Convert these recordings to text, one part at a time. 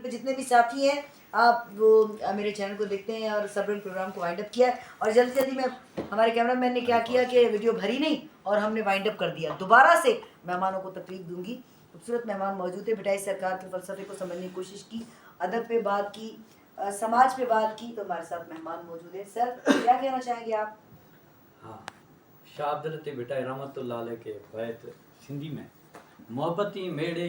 پہ جتنے بھی ساتھی ہیں آپ وہ میرے چینل کو دیکھتے ہیں اور سب پروگرام کو وائنڈ اپ کیا ہے. اور جلدی سے جلدی میں ہمارے کیمرہ مین نے کیا کیا کہ ویڈیو بھری نہیں اور ہم نے وائنڈ اپ کر دیا. دوبارہ سے مہمانوں کو تکلیف دوں گی. خوبصورت مہمان موجود ہے. بٹائی سرکار کے فلسفے کو سمجھنے کی کوشش کی, ادب پہ بات کی, سماج پہ بات کی. تو ہمارے ساتھ مہمان موجود ہے. سر کیا کہنا چاہیں گے آپ؟ ہاں, شاہ عبداللطیف بھٹائی رحمت اللہ علیہ کے بیت سندھی میں محبتی میڑے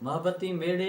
محبتی میڑے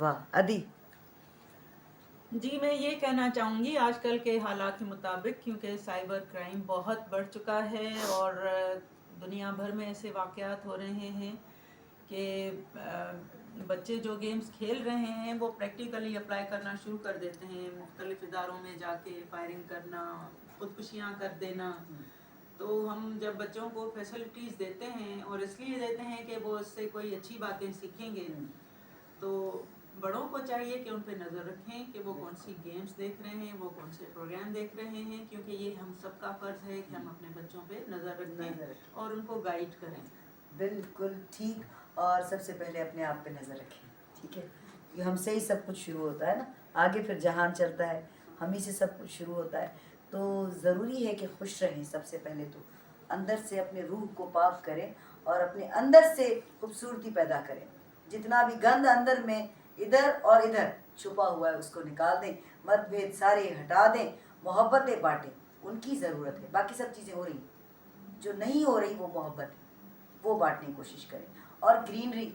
واہ ادی. جی میں یہ کہنا چاہوں گی آج کل کے حالات کے مطابق, کیونکہ سائبر کرائم بہت بڑھ چکا ہے اور دنیا بھر میں ایسے واقعات ہو رہے ہیں کہ بچے جو گیمز کھیل رہے ہیں وہ پریکٹیکلی اپلائی کرنا شروع کر دیتے ہیں, مختلف اداروں میں جا کے فائرنگ کرنا, خودکشیاں کر دینا. تو ہم جب بچوں کو فیسلٹیز دیتے ہیں اور اس لیے دیتے ہیں کہ وہ اس سے کوئی اچھی باتیں سیکھیں گے, تو بڑوں کو چاہیے کہ ان پہ نظر رکھیں کہ وہ کون سی گیمز دیکھ رہے ہیں, وہ کون سے پروگرام دیکھ رہے ہیں, کیونکہ یہ ہم سب کا فرض ہے کہ ہم اپنے بچوں پہ نظر رکھیں اور ان کو گائیڈ کریں. بالکل ٹھیک. اور سب سے پہلے اپنے آپ پہ نظر رکھیں, ٹھیک ہے, یہ ہم سے ہی سب کچھ شروع ہوتا ہے نا, آگے پھر جہان چلتا ہے, ہم ہی سے سب کچھ شروع ہوتا ہے. تو ضروری ہے کہ خوش رہیں. سب سے پہلے تو اندر سے اپنے روح کو پاک کریں اور اپنے اندر سے خوبصورتی پیدا کریں. جتنا بھی گند اندر میں ادھر اور ادھر چھپا ہوا ہے اس کو نکال دیں, مت بھید سارے ہٹا دیں, محبتیں بانٹیں. ان کی ضرورت ہے, باقی سب چیزیں ہو رہی, جو نہیں ہو رہی وہ محبت ہے, وہ بانٹنے کی کوشش کریں. اور گرینری,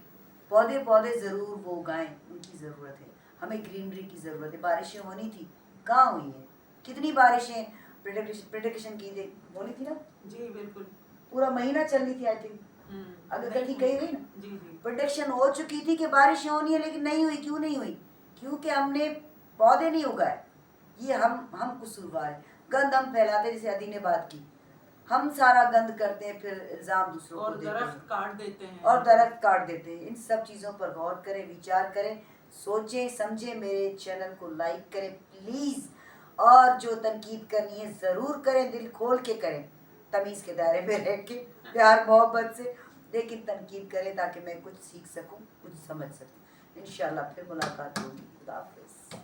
پودے ضرور وہ اگائیں, ان کی ضرورت ہے. ہمیں گرینری کی ضرورت ہے. بارشیں ہونی تھی, کہاں ہوئی ہیں؟ کتنی بارشیں پریڈکشن کی تھی, ہونی تھی نا, جی بالکل, پورا مہینہ چلنی تھی آئی تھنک, اگر کہیں گئی ہوئی نا, جی جی پروڈکشن ہو چکی تھی کہ بارشیں ہونی ہے لیکن نہیں ہوئی. کیوں نہیں ہوئی؟ کیونکہ ہم نے پودے نہیں اگائے. یہ ہم قصوروار ہیں. گند ہم پھیلاتے, جیسے ادی نے بات کی, ہم سارا گند کرتے ہیں, پھر الزام دوسروں کو اور دیتے ہیں درخت کاٹ دیتے ہیں, اور درخت کاٹ دیتے ہیں. ان سب چیزوں پر غور کریں, وچار کریں, سوچیں سمجھیں. میرے چینل کو لائک کریں پلیز, اور جو تنقید کرنی ہے ضرور کریں, دل کھول کے کریں, تمیز کے دائرے میں رہ کے, پیار محبت سے, لیکن تنقید کریں تاکہ میں کچھ سیکھ سکوں, کچھ سمجھ سکوں. انشاءاللہ پھر ملاقات ہوگی. خدا حافظ.